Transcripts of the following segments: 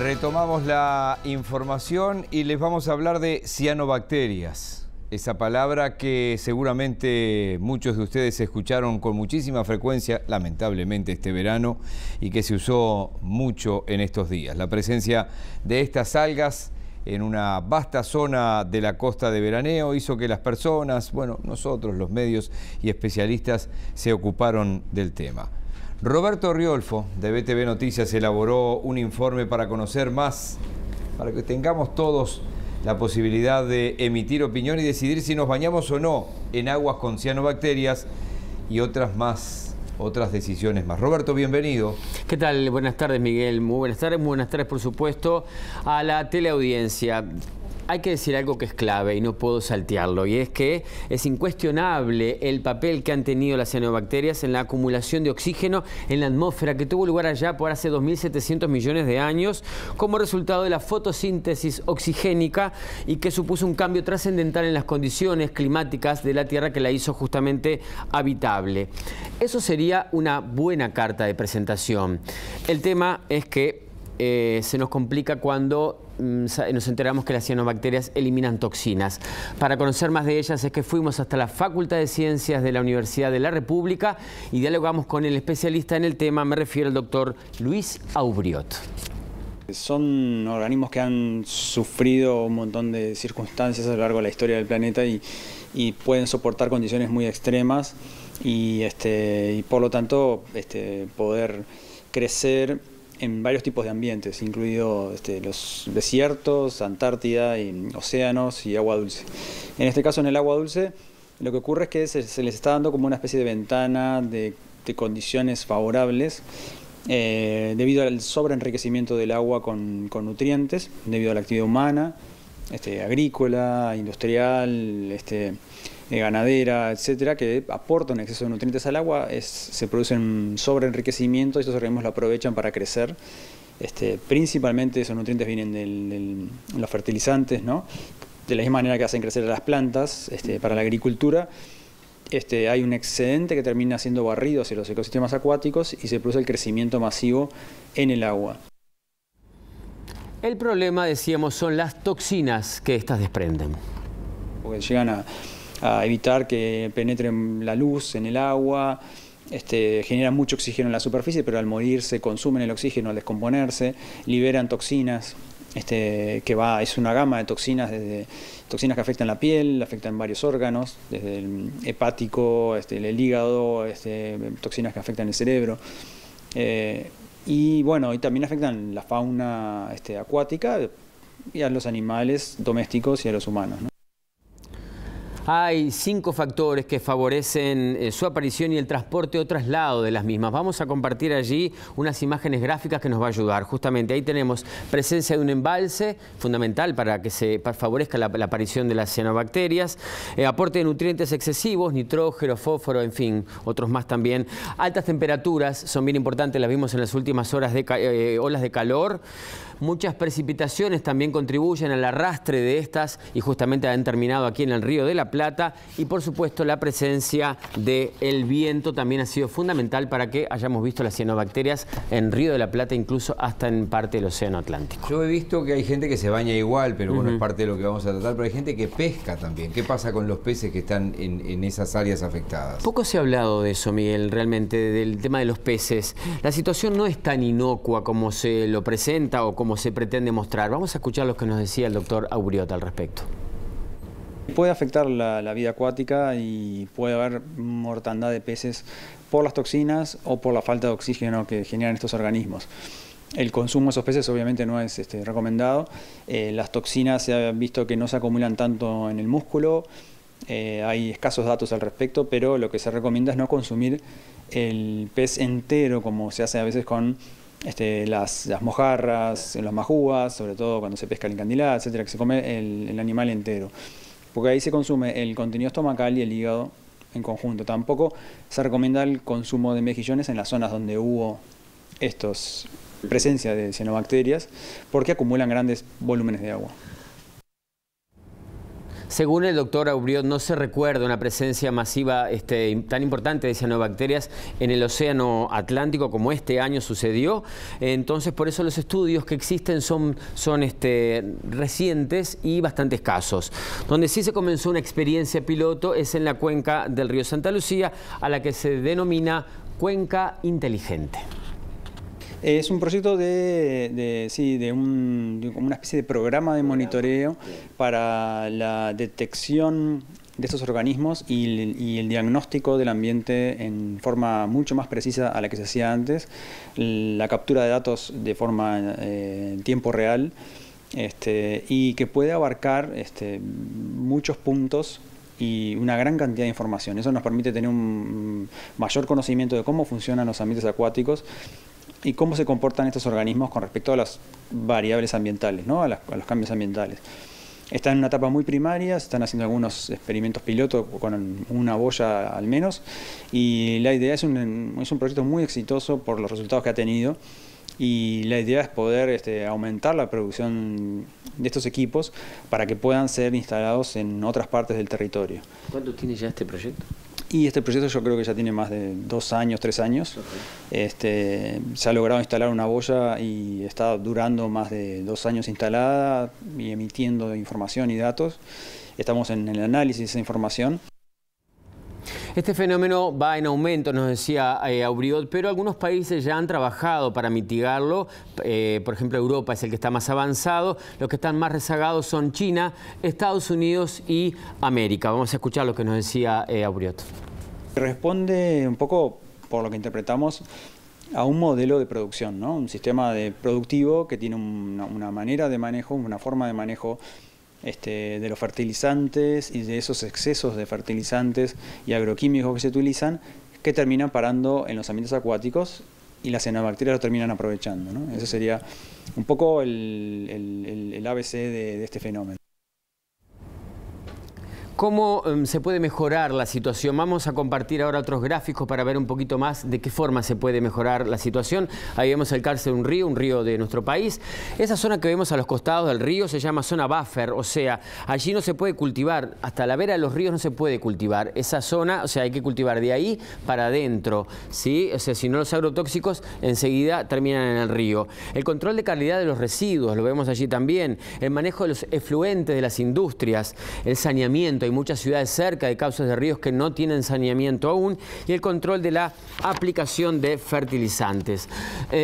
Retomamos la información y les vamos a hablar de cianobacterias. Esa palabra que seguramente muchos de ustedes escucharon con muchísima frecuencia, lamentablemente este verano, y que se usó mucho en estos días. La presencia de estas algas en una vasta zona de la costa de veraneo hizo que las personas, bueno, nosotros, los medios y especialistas, se ocuparon del tema. Roberto Riolfo, de BTV Noticias, elaboró un informe para conocer más, para que tengamos todos la posibilidad de emitir opinión y decidir si nos bañamos o no en aguas con cianobacterias y otras decisiones más. Roberto, bienvenido. ¿Qué tal? Buenas tardes, Miguel. Muy buenas tardes, por supuesto, a la teleaudiencia. Hay que decir algo que es clave y no puedo saltearlo, y es que es incuestionable el papel que han tenido las cianobacterias en la acumulación de oxígeno en la atmósfera que tuvo lugar allá por hace 2.700 millones de años como resultado de la fotosíntesis oxigénica y que supuso un cambio trascendental en las condiciones climáticas de la Tierra que la hizo justamente habitable. Eso sería una buena carta de presentación. El tema es que se nos complica cuando nos enteramos que las cianobacterias eliminan toxinas. Para conocer más de ellas es que fuimos hasta la Facultad de Ciencias de la Universidad de la República y dialogamos con el especialista en el tema, me refiero al doctor Luis Aubriot. Son organismos que han sufrido un montón de circunstancias a lo largo de la historia del planeta y pueden soportar condiciones muy extremas y por lo tanto poder crecer en varios tipos de ambientes, incluidos los desiertos, Antártida, y océanos y agua dulce. En este caso, en el agua dulce, lo que ocurre es que se les está dando como una especie de ventana de condiciones favorables debido al sobreenriquecimiento del agua con nutrientes, debido a la actividad humana, agrícola, industrial, ganadera, etcétera, que aporta un exceso de nutrientes al agua, se produce un sobreenriquecimiento y estos organismos lo aprovechan para crecer. Principalmente esos nutrientes vienen de los fertilizantes, ¿no? De la misma manera que hacen crecer a las plantas para la agricultura. Hay un excedente que termina siendo barrido hacia los ecosistemas acuáticos y se produce el crecimiento masivo en el agua. El problema, decíamos, son las toxinas que estas desprenden. Porque llegan a evitar que penetre la luz en el agua, generan mucho oxígeno en la superficie, pero al morir se consumen el oxígeno al descomponerse, liberan toxinas, es una gama de toxinas, desde toxinas que afectan la piel, afectan varios órganos, desde el hepático, el hígado, toxinas que afectan el cerebro. Y también afectan la fauna acuática y a los animales domésticos y a los humanos, ¿no? Hay 5 factores que favorecen su aparición y el transporte o traslado de las mismas. Vamos a compartir allí unas imágenes gráficas que nos va a ayudar. Justamente ahí tenemos presencia de un embalse fundamental para que se favorezca la aparición de las cianobacterias, aporte de nutrientes excesivos, nitrógeno, fósforo, en fin, otros más también. Altas temperaturas son bien importantes, las vimos en las últimas olas de calor. Muchas precipitaciones también contribuyen al arrastre de estas y justamente han terminado aquí en el Río de la Plata. Y por supuesto la presencia del viento también ha sido fundamental para que hayamos visto las cianobacterias en Río de la Plata, incluso hasta en parte del Océano Atlántico. Yo he visto que hay gente que se baña igual, pero bueno, es parte de lo que vamos a tratar, pero hay gente que pesca también. ¿Qué pasa con los peces que están en esas áreas afectadas? Poco se ha hablado de eso, Miguel, realmente, del tema de los peces. La situación no es tan inocua como se lo presenta o como se pretende mostrar. Vamos a escuchar lo que nos decía el doctor Aubriot al respecto. Puede afectar la vida acuática y puede haber mortandad de peces por las toxinas o por la falta de oxígeno que generan estos organismos. El consumo de esos peces obviamente no es recomendado. Las toxinas se ha visto que no se acumulan tanto en el músculo. Hay escasos datos al respecto, pero lo que se recomienda es no consumir el pez entero como se hace a veces con las mojarras, las majúas, sobre todo cuando se pesca la encandilada, etcétera, que se come el animal entero. Porque ahí se consume el contenido estomacal y el hígado en conjunto. Tampoco se recomienda el consumo de mejillones en las zonas donde hubo presencia de cianobacterias, porque acumulan grandes volúmenes de agua. Según el doctor Aubryot, no se recuerda una presencia masiva tan importante de cianobacterias en el océano Atlántico como este año sucedió. Entonces, por eso los estudios que existen son recientes y bastante escasos. Donde sí se comenzó una experiencia piloto es en la cuenca del río Santa Lucía, a la que se denomina Cuenca Inteligente. Es un proyecto de una especie de programa de monitoreo para la detección de estos organismos y el diagnóstico del ambiente en forma mucho más precisa a la que se hacía antes, la captura de datos de forma en tiempo real, y que puede abarcar muchos puntos y una gran cantidad de información. Eso nos permite tener un mayor conocimiento de cómo funcionan los ambientes acuáticos y cómo se comportan estos organismos con respecto a las variables ambientales, ¿no? a los cambios ambientales. Está en una etapa muy primaria, se están haciendo algunos experimentos piloto con una boya al menos, y la idea es un proyecto muy exitoso por los resultados que ha tenido, y la idea es poder aumentar la producción de estos equipos para que puedan ser instalados en otras partes del territorio. ¿Cuánto tiene ya este proyecto? Y este proyecto yo creo que ya tiene más de 2 años, 3 años. Se ha logrado instalar una boya y está durando más de 2 años instalada y emitiendo información y datos. Estamos en el análisis de esa información. Este fenómeno va en aumento, nos decía Aubryot, pero algunos países ya han trabajado para mitigarlo. Por ejemplo, Europa es el que está más avanzado. Los que están más rezagados son China, Estados Unidos y América. Vamos a escuchar lo que nos decía Aubryot. Responde un poco, por lo que interpretamos, a un modelo de producción, ¿no? Un sistema productivo que tiene una manera de manejo, una forma de manejo de los fertilizantes y de esos excesos de fertilizantes y agroquímicos que se utilizan, que terminan parando en los ambientes acuáticos y las cianobacterias lo terminan aprovechando, ¿no? Ese sería un poco el ABC de este fenómeno. ¿Cómo se puede mejorar la situación? Vamos a compartir ahora otros gráficos para ver un poquito más de qué forma se puede mejorar la situación. Ahí vemos el cárcel de un río de nuestro país. Esa zona que vemos a los costados del río se llama zona buffer, o sea, allí no se puede cultivar, hasta la vera de los ríos no se puede cultivar. Esa zona, o sea, hay que cultivar de ahí para adentro, ¿sí? O sea, si no, los agrotóxicos enseguida terminan en el río. El control de calidad de los residuos, lo vemos allí también. El manejo de los efluentes de las industrias, el saneamiento. Hay muchas ciudades cerca de cauces de ríos que no tienen saneamiento aún, y el control de la aplicación de fertilizantes.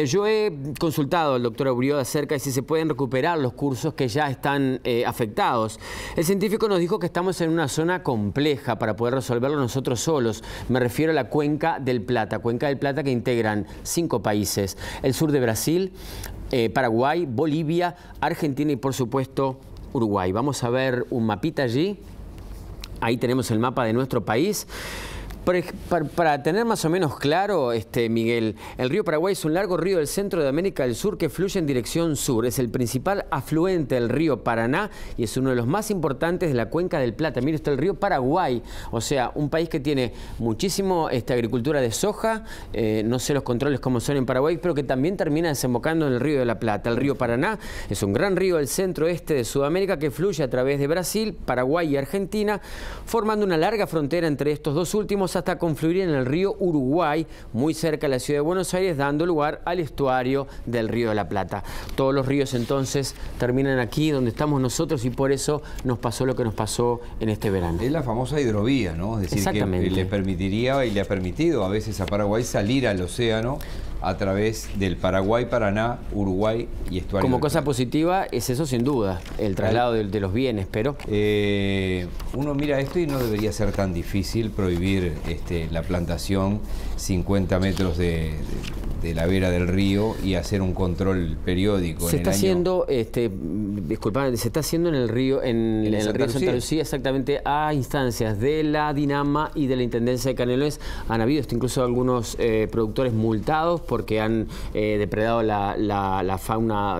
Yo he consultado al doctor Aubryot acerca de si se pueden recuperar los cursos que ya están afectados. El científico nos dijo que estamos en una zona compleja para poder resolverlo nosotros solos. Me refiero a la Cuenca del Plata que integran 5 países: el sur de Brasil, Paraguay, Bolivia, Argentina y por supuesto Uruguay. Vamos a ver un mapita allí. Ahí tenemos el mapa de nuestro país. Para tener más o menos claro, Miguel, el río Paraguay es un largo río del centro de América del Sur que fluye en dirección sur. Es el principal afluente del río Paraná y es uno de los más importantes de la Cuenca del Plata. Mire usted el río Paraguay, o sea, un país que tiene muchísimo agricultura de soja, no sé los controles cómo son en Paraguay, pero que también termina desembocando en el río de la Plata. El río Paraná es un gran río del centro-este de Sudamérica que fluye a través de Brasil, Paraguay y Argentina, formando una larga frontera entre estos dos últimos hasta confluir en el río Uruguay, muy cerca de la ciudad de Buenos Aires, dando lugar al estuario del río de la Plata. Todos los ríos entonces terminan aquí donde estamos nosotros y por eso nos pasó lo que nos pasó en este verano. Es la famosa hidrovía, ¿no? Es decir, que le permitiría y le ha permitido a veces a Paraguay salir al océano a través del Paraguay, Paraná, Uruguay y estuario. Como cosa positiva es eso sin duda, el traslado de los bienes, pero... uno mira esto y no debería ser tan difícil prohibir la plantación 50 metros de la vera del río y hacer un control periódico. Se está haciendo, disculpame, se está haciendo en el río, en el río Santa Lucía, exactamente a instancias de la Dinama y de la Intendencia de Canelones. Han habido incluso algunos productores multados porque han depredado la fauna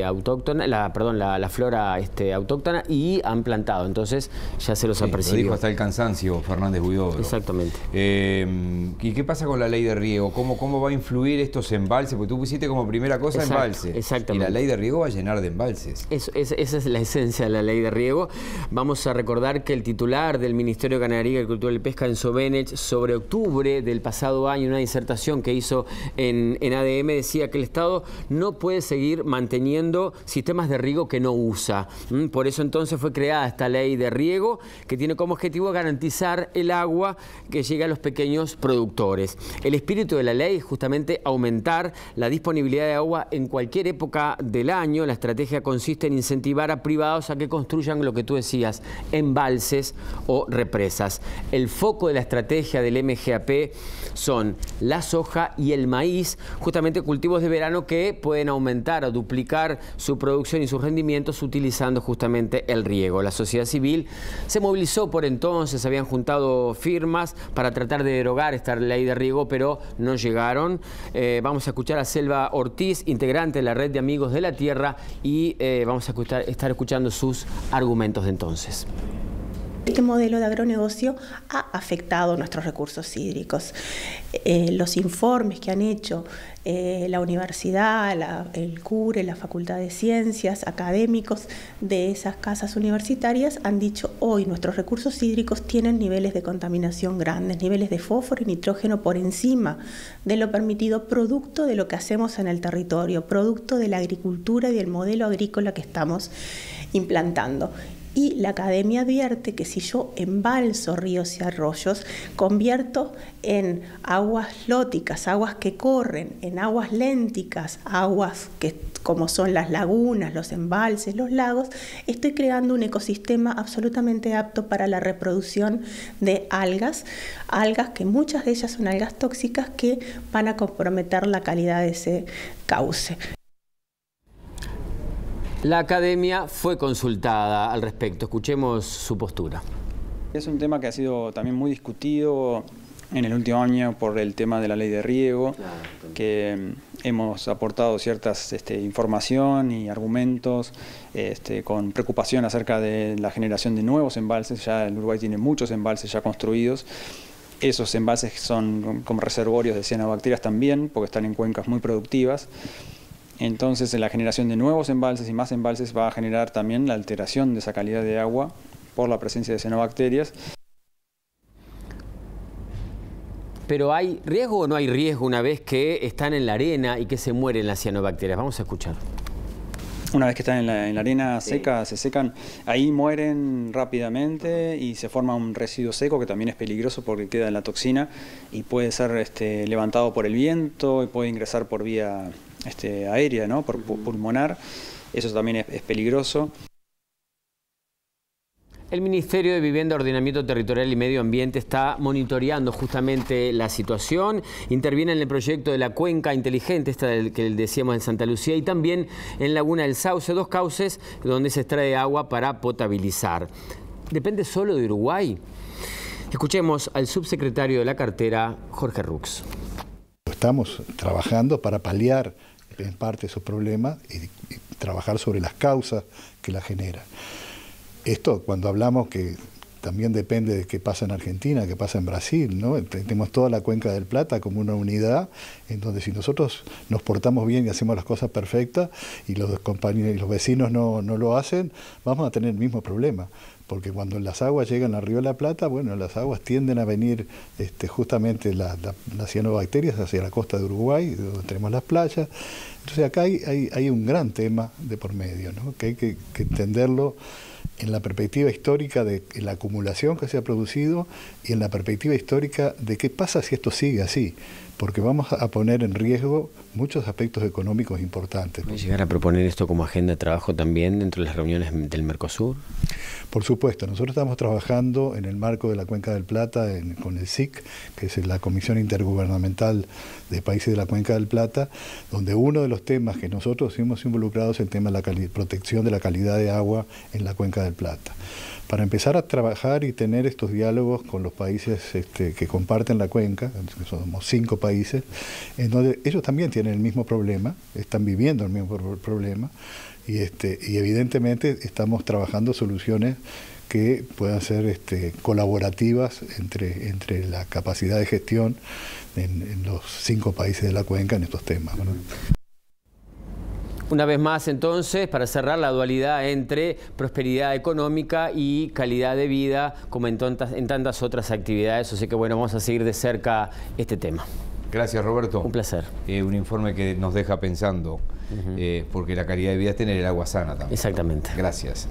autóctona, la flora autóctona, y han plantado. Entonces ya se los apercibió. Lo dijo hasta el cansancio Fernández Huidobro. Exactamente. ¿Y qué pasa con la ley de riego? ¿Cómo va a influir estos embalses? Porque tú pusiste como primera cosa embalses. Exactamente. Y la ley de riego va a llenar de embalses. Esa es la esencia de la ley de riego. Vamos a recordar que el titular del Ministerio de Ganadería, Agricultura y Pesca, Enzo Benech, sobre octubre del pasado año, una disertación que hizo en ADM, decía que el Estado no puede seguir manteniendo sistemas de riego que no usa. Por eso entonces fue creada esta ley de riego, que tiene como objetivo garantizar el agua que llegue a los pequeños productores. El espíritu de la ley es justamente aumentar la disponibilidad de agua en cualquier época del año. La estrategia consiste en incentivar a privados a que construyan lo que tú decías, embalses o represas. El foco de la estrategia del MGAP son la soja y el maíz, justamente cultivos de verano que pueden aumentar o duplicar su producción y sus rendimientos utilizando justamente el riego. La sociedad civil se movilizó por entonces, habían juntado firmas para tratar de derogar esta ley de riego, pero no llegaron. Vamos a escuchar a Selva Ortiz, integrante de la Red de Amigos de la Tierra, y vamos a estar escuchando sus argumentos de entonces. Este modelo de agronegocio ha afectado nuestros recursos hídricos. Los informes que han hecho la universidad, el CURE, la Facultad de Ciencias, académicos de esas casas universitarias han dicho: hoy nuestros recursos hídricos tienen niveles de contaminación grandes, niveles de fósforo y nitrógeno por encima de lo permitido, producto de lo que hacemos en el territorio, producto de la agricultura y del modelo agrícola que estamos implantando. Y la academia advierte que si yo embalso ríos y arroyos, convierto en aguas lóticas, aguas que corren, en aguas lénticas, aguas que como son las lagunas, los embalses, los lagos, estoy creando un ecosistema absolutamente apto para la reproducción de algas que muchas de ellas son algas tóxicas que van a comprometer la calidad de ese cauce. La academia fue consultada al respecto. Escuchemos su postura. Es un tema que ha sido también muy discutido en el último año por el tema de la ley de riego, que hemos aportado ciertas información y argumentos con preocupación acerca de la generación de nuevos embalses. Ya el Uruguay tiene muchos embalses ya construidos. Esos embalses son como reservorios de cianobacterias también, porque están en cuencas muy productivas. Entonces, la generación de nuevos embalses y más embalses va a generar también la alteración de esa calidad de agua por la presencia de cianobacterias. Pero ¿hay riesgo o no hay riesgo una vez que están en la arena y que se mueren las cianobacterias? Vamos a escuchar. Una vez que están en la arena seca, se secan, ahí mueren rápidamente y se forma un residuo seco que también es peligroso porque queda en la toxina y puede ser levantado por el viento y puede ingresar por vía aérea, ¿no? Por pulmonar. Eso también es peligroso. El Ministerio de Vivienda, Ordenamiento Territorial y Medio Ambiente está monitoreando justamente la situación. Interviene en el proyecto de la cuenca inteligente, esta que decíamos en Santa Lucía, y también en Laguna del Sauce, 2 cauces donde se extrae agua para potabilizar. ¿Depende solo de Uruguay? Escuchemos al subsecretario de la cartera, Jorge Rux. Estamos trabajando para paliar en parte esos problemas y trabajar sobre las causas que la generan. Esto, cuando hablamos que también depende de qué pasa en Argentina, qué pasa en Brasil, ¿no? Tenemos toda la Cuenca del Plata como una unidad, en donde si nosotros nos portamos bien y hacemos las cosas perfectas y los compañeros y los vecinos no lo hacen, vamos a tener el mismo problema. Porque cuando las aguas llegan al Río de la Plata, bueno, las aguas tienden a venir justamente las cianobacterias hacia la costa de Uruguay, donde tenemos las playas. Entonces acá hay un gran tema de por medio, ¿no? Que hay que entenderlo en la perspectiva histórica de la acumulación que se ha producido y en la perspectiva histórica de qué pasa si esto sigue así, porque vamos a poner en riesgo muchos aspectos económicos importantes. ¿Puede llegar a proponer esto como agenda de trabajo también dentro de las reuniones del Mercosur? Por supuesto, nosotros estamos trabajando en el marco de la Cuenca del Plata con el SIC, que es la Comisión Intergubernamental de Países de la Cuenca del Plata, donde uno de los temas que nosotros hemos involucrado es el tema de la protección de la calidad de agua en la Cuenca del Plata. Para empezar a trabajar y tener estos diálogos con los países que comparten la cuenca, que somos 5 países, países, en donde ellos también tienen el mismo problema, están viviendo el mismo problema, y evidentemente estamos trabajando soluciones que puedan ser colaborativas entre la capacidad de gestión en los 5 países de la cuenca en estos temas, ¿no? Una vez más, entonces, para cerrar, la dualidad entre prosperidad económica y calidad de vida, como en tantas otras actividades. Así que, bueno, vamos a seguir de cerca este tema. Gracias, Roberto. Un placer. Un informe que nos deja pensando, porque la calidad de vida es tener el agua sana también. Exactamente. Gracias.